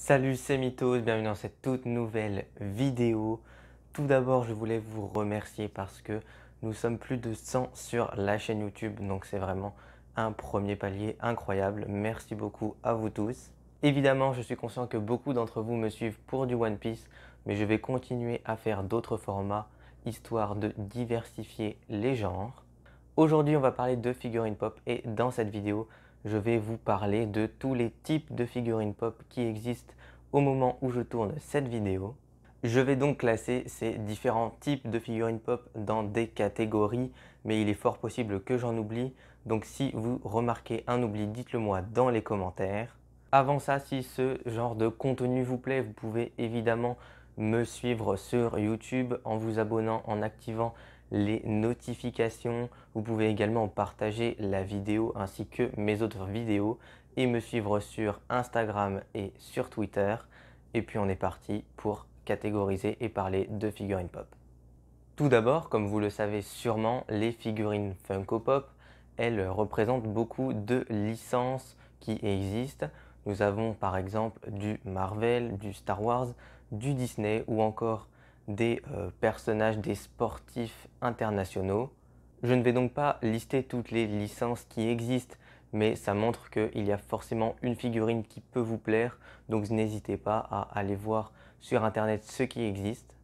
Salut, c'est Mythos, bienvenue dans cette toute nouvelle vidéo. Tout d'abord, je voulais vous remercier parce que nous sommes plus de 100 sur la chaîne YouTube, donc c'est vraiment un premier palier incroyable. Merci beaucoup à vous tous. Évidemment, je suis conscient que beaucoup d'entre vous me suivent pour du One Piece, mais je vais continuer à faire d'autres formats, histoire de diversifier les genres. Aujourd'hui, on va parler de figurines pop et dans cette vidéo, je vais vous parler de tous les types de figurines pop qui existent au moment où je tourne cette vidéo. Je vais donc classer ces différents types de figurines pop dans des catégories, mais il est fort possible que j'en oublie. Donc si vous remarquez un oubli, dites-le moi dans les commentaires. Avant ça, si ce genre de contenu vous plaît, vous pouvez évidemment me suivre sur YouTube en vous abonnant, en activant les notifications. Vous pouvez également partager la vidéo ainsi que mes autres vidéos et me suivre sur Instagram et sur Twitter. Et puis on est parti pour catégoriser et parler de figurines pop. Tout d'abord, comme vous le savez sûrement, les figurines Funko Pop, elles représentent beaucoup de licences qui existent. Nous avons par exemple du Marvel, du Star Wars, du Disney ou encore des personnages, des sportifs internationaux. Je ne vais donc pas lister toutes les licences qui existent, mais ça montre qu'il y a forcément une figurine qui peut vous plaire, donc n'hésitez pas à aller voir sur internet ce qui existe.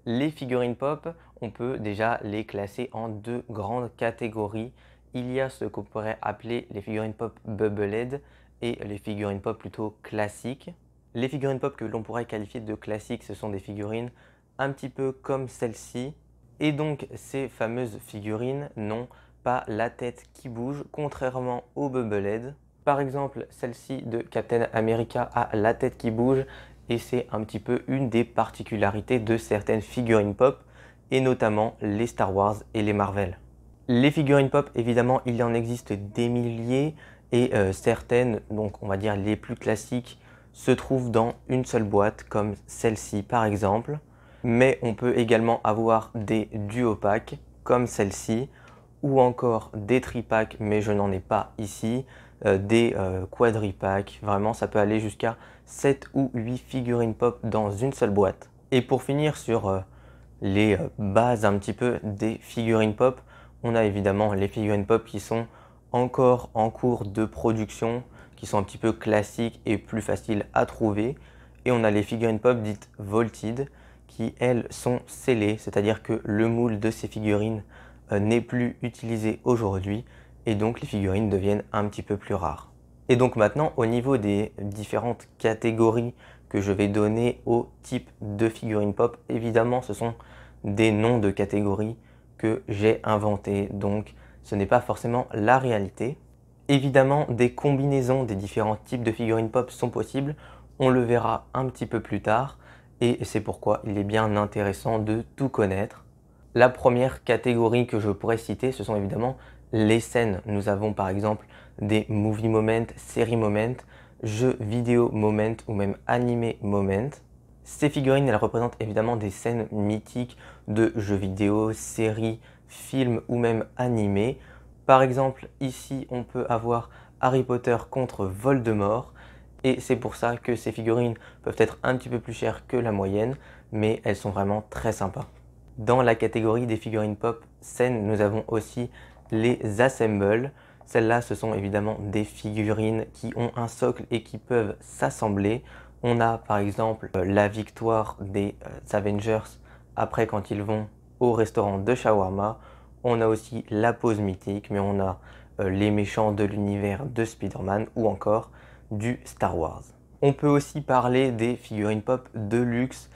Les figurines pop, on peut déjà les classer en deux grandes catégories. Il y a ce qu'on pourrait appeler les figurines pop Bubblehead et les figurines pop plutôt classiques. Les figurines pop que l'on pourrait qualifier de classiques, ce sont des figurines un petit peu comme celle-ci. Et donc ces fameuses figurines n'ont pas la tête qui bouge, contrairement aux Bubblehead. Par exemple, celle-ci de Captain America a la tête qui bouge et c'est un petit peu une des particularités de certaines figurines pop et notamment les Star Wars et les Marvel. Les figurines pop, évidemment, il en existe des milliers et certaines, donc on va dire les plus classiques, se trouvent dans une seule boîte comme celle-ci par exemple. Mais on peut également avoir des duo packs comme celle-ci ou encore des tripacks, mais je n'en ai pas ici, des quadripacks. Vraiment, ça peut aller jusqu'à 7 ou 8 figurines pop dans une seule boîte. Et pour finir sur les bases un petit peu des figurines pop, on a évidemment les figurines pop qui sont encore en cours de production, qui sont un petit peu classiques et plus faciles à trouver. Et on a les figurines pop dites Vaulted, qui elles sont scellées, c'est-à-dire que le moule de ces figurines n'est plus utilisé aujourd'hui et donc les figurines deviennent un petit peu plus rares. Et donc maintenant, au niveau des différentes catégories que je vais donner au type de figurines pop, évidemment ce sont des noms de catégories que j'ai inventés, donc ce n'est pas forcément la réalité. Évidemment, des combinaisons des différents types de figurines pop sont possibles, on le verra un petit peu plus tard, et c'est pourquoi il est bien intéressant de tout connaître. La première catégorie que je pourrais citer, ce sont évidemment les scènes. Nous avons par exemple des movie moments, série moments, jeux vidéo moment ou même animé moment. Ces figurines, elles représentent évidemment des scènes mythiques de jeux vidéo, séries, films ou même animés. Par exemple, ici, on peut avoir Harry Potter contre Voldemort. Et c'est pour ça que ces figurines peuvent être un petit peu plus chères que la moyenne, mais elles sont vraiment très sympas. Dans la catégorie des figurines pop scènes, nous avons aussi les assembles. Celles-là, ce sont évidemment des figurines qui ont un socle et qui peuvent s'assembler. On a par exemple la victoire des Avengers après quand ils vont au restaurant de shawarma. On a aussi la pause mythique, mais on a les méchants de l'univers de Spider-Man ou encore du Star Wars. On peut aussi parler des figurines pop de luxe.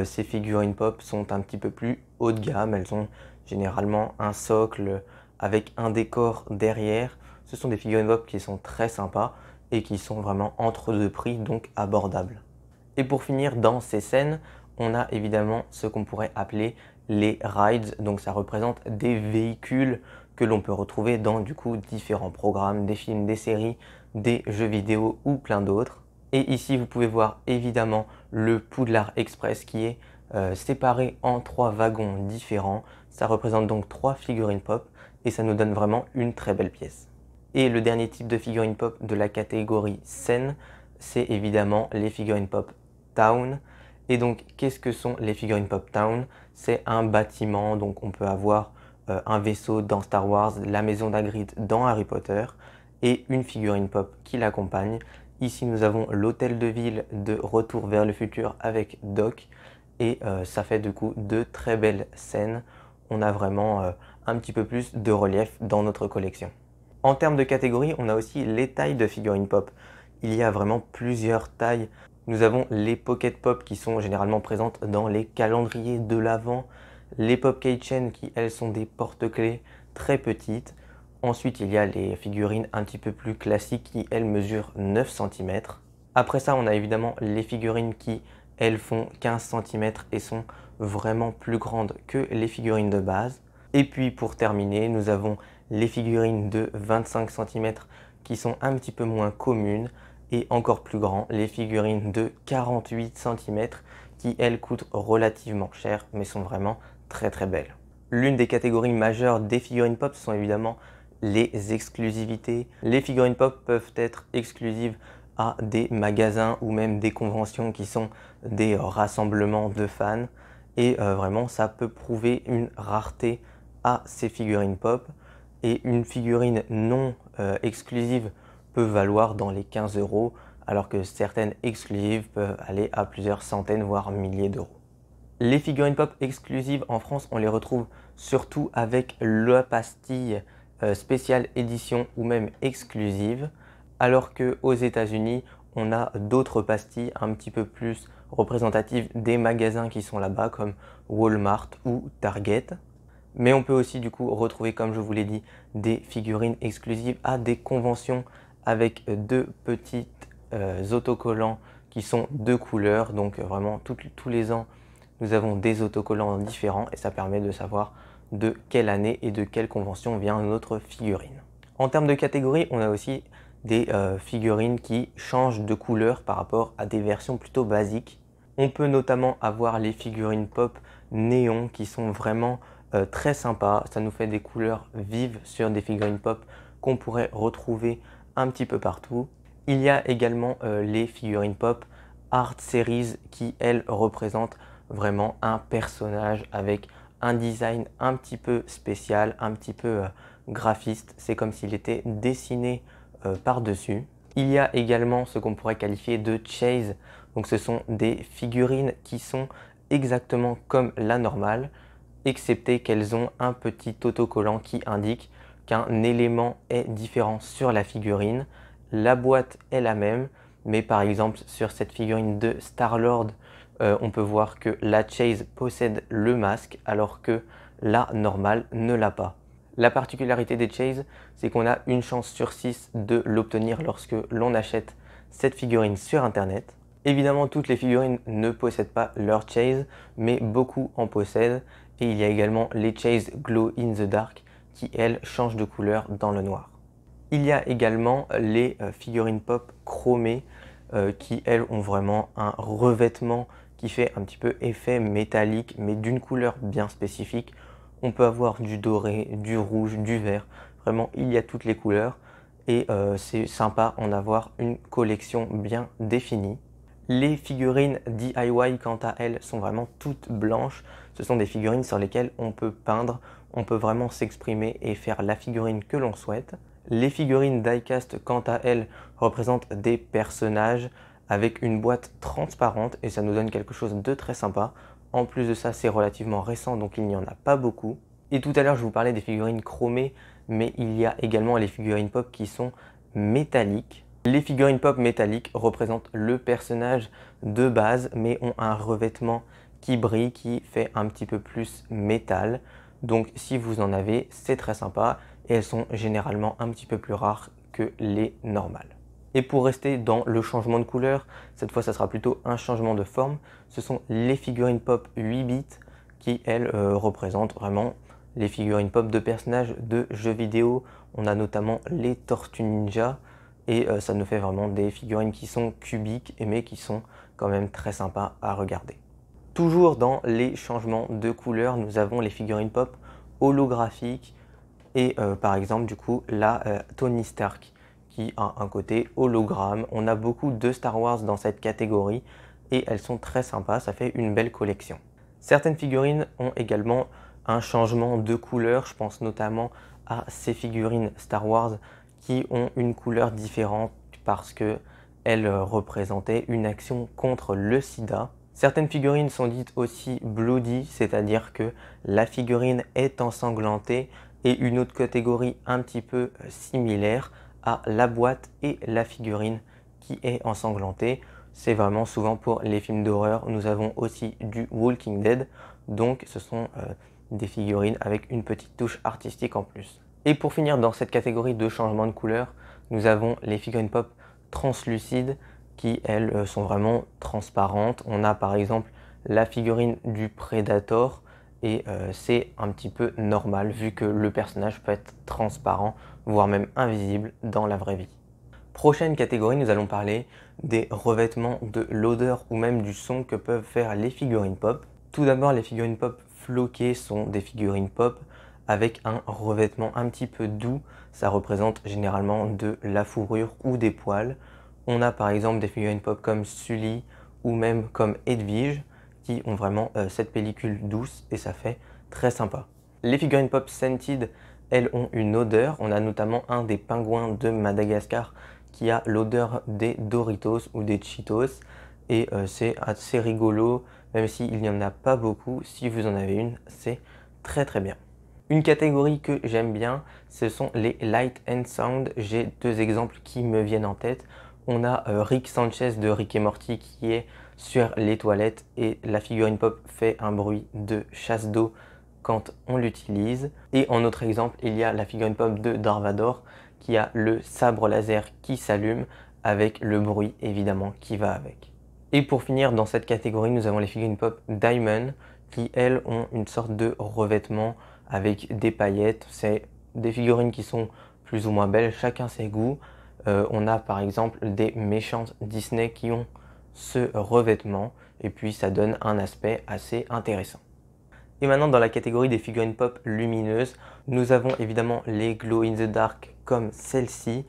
Ces figurines pop sont un petit peu plus haut de gamme. Elles ont généralement un socle avec un décor derrière. Ce sont des figurines pop qui sont très sympas et qui sont vraiment entre deux prix, donc abordables. Et pour finir, dans ces scènes, on a évidemment ce qu'on pourrait appeler les rides. Donc ça représente des véhicules que l'on peut retrouver dans du coup différents programmes, des films, des séries, des jeux vidéo ou plein d'autres. Et ici, vous pouvez voir évidemment le Poudlard Express qui est séparé en 3 wagons différents. Ça représente donc 3 figurines pop et ça nous donne vraiment une très belle pièce. Et le dernier type de figurine pop de la catégorie scène, c'est évidemment les figurines Pop Town. Et donc, qu'est-ce que sont les figurines Pop Town? C'est un bâtiment, donc on peut avoir un vaisseau dans Star Wars, la maison d'Hagrid dans Harry Potter et une figurine pop qui l'accompagne. Ici, nous avons l'hôtel de ville de Retour vers le futur avec Doc et ça fait du coup de très belles scènes. On a vraiment un petit peu plus de relief dans notre collection. En termes de catégorie, on a aussi les tailles de figurines pop. Il y a vraiment plusieurs tailles. Nous avons les Pocket Pop qui sont généralement présentes dans les calendriers de l'Avent, les Pop Keychain qui elles sont des porte-clés très petites. Ensuite, il y a les figurines un petit peu plus classiques qui elles mesurent 9 cm. Après ça, on a évidemment les figurines qui elles font 15 cm et sont vraiment plus grandes que les figurines de base. Et puis pour terminer, nous avons les figurines de 25 cm qui sont un petit peu moins communes et encore plus grands, les figurines de 48 cm qui elles coûtent relativement cher mais sont vraiment très très belles. L'une des catégories majeures des figurines pop sont évidemment les exclusivités. Les figurines pop peuvent être exclusives à des magasins ou même des conventions qui sont des rassemblements de fans et vraiment ça peut prouver une rareté à ces figurines pop. Et une figurine non exclusive peut valoir dans les 15 €, alors que certaines exclusives peuvent aller à plusieurs centaines voire milliers d'euros. Les figurines pop exclusives en France, on les retrouve surtout avec la pastille spéciale édition ou même exclusive, alors qu'aux États-Unis, on a d'autres pastilles un petit peu plus représentatives des magasins qui sont là-bas, comme Walmart ou Target. Mais on peut aussi du coup retrouver, comme je vous l'ai dit, des figurines exclusives à des conventions avec deux petits autocollants qui sont de couleurs. Donc vraiment tous les ans, nous avons des autocollants différents et ça permet de savoir de quelle année et de quelle convention vient notre figurine. En termes de catégorie, on a aussi des figurines qui changent de couleur par rapport à des versions plutôt basiques. On peut notamment avoir les figurines pop néon qui sont vraiment très sympas. Ça nous fait des couleurs vives sur des figurines pop qu'on pourrait retrouver un petit peu partout. Il y a également les figurines pop Art Series qui, elles, représentent vraiment un personnage avec un design un petit peu spécial, un petit peu graphiste. C'est comme s'il était dessiné par-dessus. Il y a également ce qu'on pourrait qualifier de chase. Donc ce sont des figurines qui sont exactement comme la normale, excepté qu'elles ont un petit autocollant qui indique qu'un élément est différent sur la figurine. La boîte est la même, mais par exemple sur cette figurine de Star-Lord, on peut voir que la Chase possède le masque alors que la normale ne l'a pas. La particularité des Chase, c'est qu'on a une chance sur 6 de l'obtenir lorsque l'on achète cette figurine sur internet. Évidemment, toutes les figurines ne possèdent pas leur Chase, mais beaucoup en possèdent. Et il y a également les Chase Glow in the Dark qui, elles, changent de couleur dans le noir. Il y a également les figurines pop chromées qui, elles, ont vraiment un revêtement qui fait un petit peu effet métallique, mais d'une couleur bien spécifique. On peut avoir du doré, du rouge, du vert. Vraiment, il y a toutes les couleurs et c'est sympa en avoir une collection bien définie. Les figurines DIY, quant à elles, sont vraiment toutes blanches. Ce sont des figurines sur lesquelles on peut peindre, on peut vraiment s'exprimer et faire la figurine que l'on souhaite. Les figurines die-cast, quant à elles, représentent des personnages avec une boîte transparente et ça nous donne quelque chose de très sympa. En plus de ça, c'est relativement récent, donc il n'y en a pas beaucoup. Et tout à l'heure, je vous parlais des figurines chromées, mais il y a également les figurines pop qui sont métalliques. Les figurines pop métalliques représentent le personnage de base, mais ont un revêtement qui brille, qui fait un petit peu plus métal. Donc si vous en avez, c'est très sympa et elles sont généralement un petit peu plus rares que les normales. Et pour rester dans le changement de couleur, cette fois ça sera plutôt un changement de forme. Ce sont les figurines pop 8 bits qui, elles, représentent vraiment les figurines pop de personnages de jeux vidéo. On a notamment les Tortues Ninja et ça nous fait vraiment des figurines qui sont cubiques mais qui sont quand même très sympas à regarder. Toujours dans les changements de couleur, nous avons les figurines pop holographiques et par exemple du coup la Tony Stark qui a un côté hologramme. On a beaucoup de Star Wars dans cette catégorie et elles sont très sympas, ça fait une belle collection. Certaines figurines ont également un changement de couleur, je pense notamment à ces figurines Star Wars qui ont une couleur différente parce qu'elles représentaient une action contre le sida. Certaines figurines sont dites aussi bloody, c'est-à-dire que la figurine est ensanglantée, et une autre catégorie un petit peu similaire à la boîte et la figurine qui est ensanglantée. C'est vraiment souvent pour les films d'horreur. Nous avons aussi du Walking Dead, donc ce sont des figurines avec une petite touche artistique en plus. Et pour finir dans cette catégorie de changement de couleur, nous avons les figurines pop translucides qui elles sont vraiment transparentes. On a par exemple la figurine du Predator et c'est un petit peu normal vu que le personnage peut être transparent, voire même invisible dans la vraie vie. Prochaine catégorie, nous allons parler des revêtements, de l'odeur ou même du son que peuvent faire les figurines pop. Tout d'abord, les figurines pop floquées sont des figurines pop avec un revêtement un petit peu doux. Ça représente généralement de la fourrure ou des poils. On a par exemple des figurines pop comme Sully ou même comme Edwige qui ont vraiment cette pellicule douce et ça fait très sympa. Les figurines pop scented, elles ont une odeur. On a notamment un des pingouins de Madagascar qui a l'odeur des Doritos ou des Cheetos et c'est assez rigolo, même s'il n'y en a pas beaucoup. Si vous en avez une, c'est très très bien. Une catégorie que j'aime bien, ce sont les Light and Sound. J'ai deux exemples qui me viennent en tête. On a Rick Sanchez de Rick et Morty qui est sur les toilettes et la figurine pop fait un bruit de chasse d'eau quand on l'utilise. Et en autre exemple, il y a la figurine pop de Darth Vader qui a le sabre laser qui s'allume avec le bruit évidemment qui va avec. Et pour finir dans cette catégorie, nous avons les figurines pop Diamond qui elles ont une sorte de revêtement avec des paillettes. C'est des figurines qui sont plus ou moins belles, chacun ses goûts. On a par exemple des méchantes Disney qui ont ce revêtement et puis ça donne un aspect assez intéressant. Et maintenant dans la catégorie des figurines pop lumineuses, nous avons évidemment les glow in the dark comme celle-ci.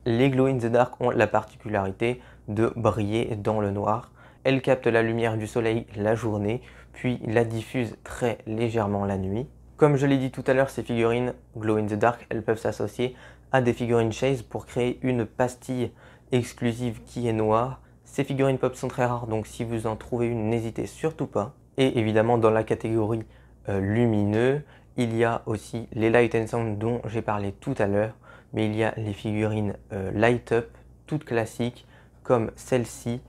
Les glow in the dark ont la particularité de briller dans le noir. Elles captent la lumière du soleil la journée, puis la diffusent très légèrement la nuit. Comme je l'ai dit tout à l'heure, ces figurines glow in the dark, elles peuvent s'associer à des figurines Chase pour créer une pastille exclusive qui est noire. Ces figurines pop sont très rares, donc si vous en trouvez une, n'hésitez surtout pas. Et évidemment, dans la catégorie lumineux, il y a aussi les Light and Sound dont j'ai parlé tout à l'heure, mais il y a les figurines Light Up, toutes classiques, comme celle-ci,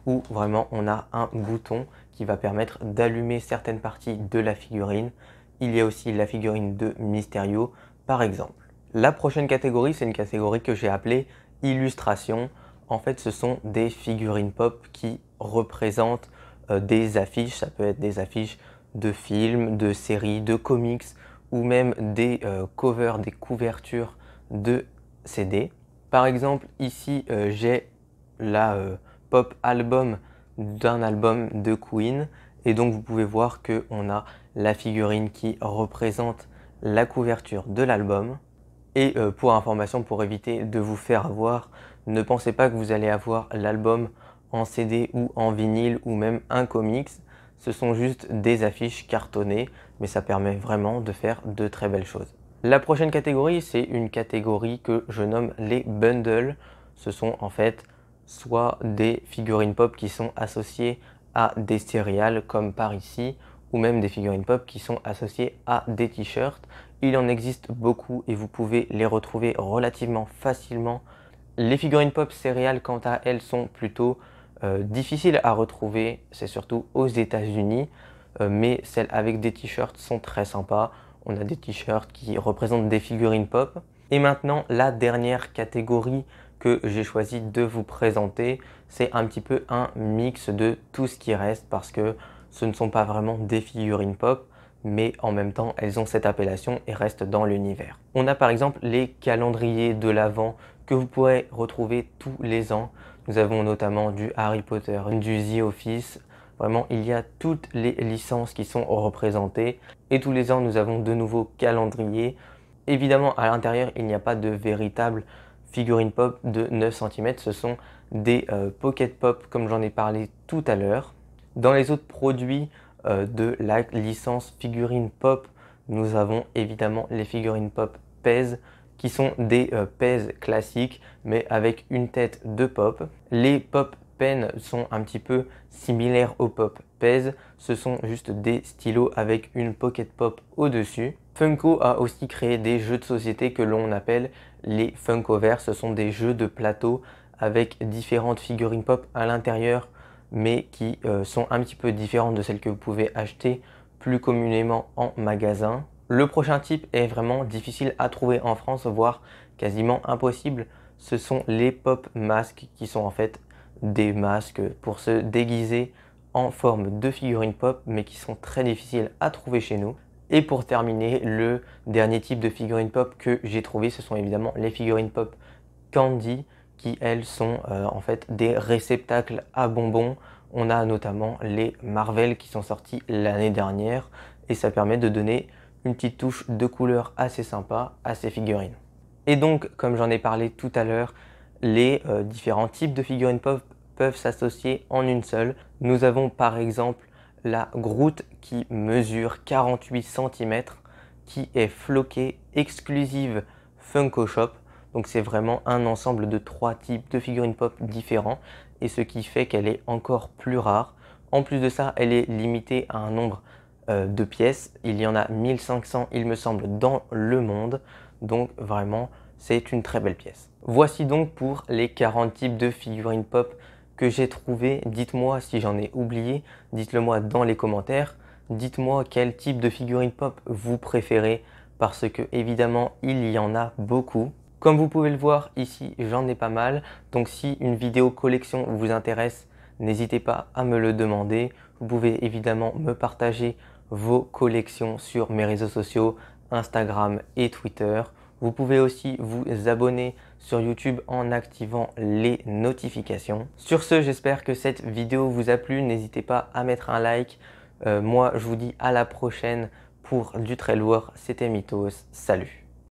où vraiment on a un bouton qui va permettre d'allumer certaines parties de la figurine. Il y a aussi la figurine de Mysterio, par exemple. La prochaine catégorie, c'est une catégorie que j'ai appelée illustration. En fait, ce sont des figurines pop qui représentent des affiches. Ça peut être des affiches de films, de séries, de comics ou même des covers, des couvertures de CD. Par exemple, ici, j'ai la pop album d'un album de Queen. Et donc, vous pouvez voir qu'on a la figurine qui représente la couverture de l'album. Et pour information, pour éviter de vous faire avoir, ne pensez pas que vous allez avoir l'album en CD ou en vinyle ou même un comics. Ce sont juste des affiches cartonnées, mais ça permet vraiment de faire de très belles choses. La prochaine catégorie, c'est une catégorie que je nomme les bundles. Ce sont en fait soit des figurines pop qui sont associées à des céréales comme par ici, ou même des figurines pop qui sont associées à des t-shirts. Il en existe beaucoup et vous pouvez les retrouver relativement facilement. Les figurines pop céréales, quant à elles, sont plutôt difficiles à retrouver, c'est surtout aux États-Unis, mais celles avec des t-shirts sont très sympas. On a des t-shirts qui représentent des figurines pop. Et maintenant, la dernière catégorie que j'ai choisi de vous présenter, c'est un petit peu un mix de tout ce qui reste parce que ce ne sont pas vraiment des figurines pop, mais en même temps, elles ont cette appellation et restent dans l'univers. On a par exemple les calendriers de l'Avent que vous pourrez retrouver tous les ans. Nous avons notamment du Harry Potter, du The Office. Vraiment, il y a toutes les licences qui sont représentées et tous les ans, nous avons de nouveaux calendriers. Évidemment, à l'intérieur, il n'y a pas de véritable figurines pop de 9 cm. Ce sont des Pocket Pop comme j'en ai parlé tout à l'heure. Dans les autres produits de la licence figurine pop, nous avons évidemment les figurines pop Pez qui sont des Pez classiques mais avec une tête de pop. Les Pop Pen sont un petit peu similaires aux Pop Pez, ce sont juste des stylos avec une Pocket Pop au-dessus. Funko a aussi créé des jeux de société que l'on appelle les Funkoverse. Ce sont des jeux de plateau avec différentes figurines pop à l'intérieur mais qui sont un petit peu différentes de celles que vous pouvez acheter plus communément en magasin. Le prochain type est vraiment difficile à trouver en France, voire quasiment impossible. Ce sont les pop masques qui sont en fait des masques pour se déguiser en forme de figurines pop mais qui sont très difficiles à trouver chez nous. Et pour terminer, le dernier type de figurines pop que j'ai trouvé, ce sont évidemment les figurines pop Candy qui elles sont en fait des réceptacles à bonbons. On a notamment les Marvel qui sont sortis l'année dernière et ça permet de donner une petite touche de couleur assez sympa à ces figurines. Et donc, comme j'en ai parlé tout à l'heure, les différents types de figurines pop peuvent s'associer en une seule. Nous avons par exemple la Groot qui mesure 48 cm, qui est floquée exclusive Funko Shop. Donc c'est vraiment un ensemble de 3 types de figurines pop différents et ce qui fait qu'elle est encore plus rare. En plus de ça, elle est limitée à un nombre de pièces. Il y en a 1500 il me semble dans le monde. Donc vraiment c'est une très belle pièce. Voici donc pour les 40 types de figurines pop que j'ai trouvé. Dites-moi si j'en ai oublié, dites-le moi dans les commentaires. Dites-moi quel type de figurine pop vous préférez parce que évidemment il y en a beaucoup. Comme vous pouvez le voir ici, j'en ai pas mal. Donc si une vidéo collection vous intéresse, n'hésitez pas à me le demander. Vous pouvez évidemment me partager vos collections sur mes réseaux sociaux, Instagram et Twitter. Vous pouvez aussi vous abonner sur YouTube en activant les notifications. Sur ce, j'espère que cette vidéo vous a plu. N'hésitez pas à mettre un like. Moi, je vous dis à la prochaine pour du très lourd. C'était Mythos. Salut!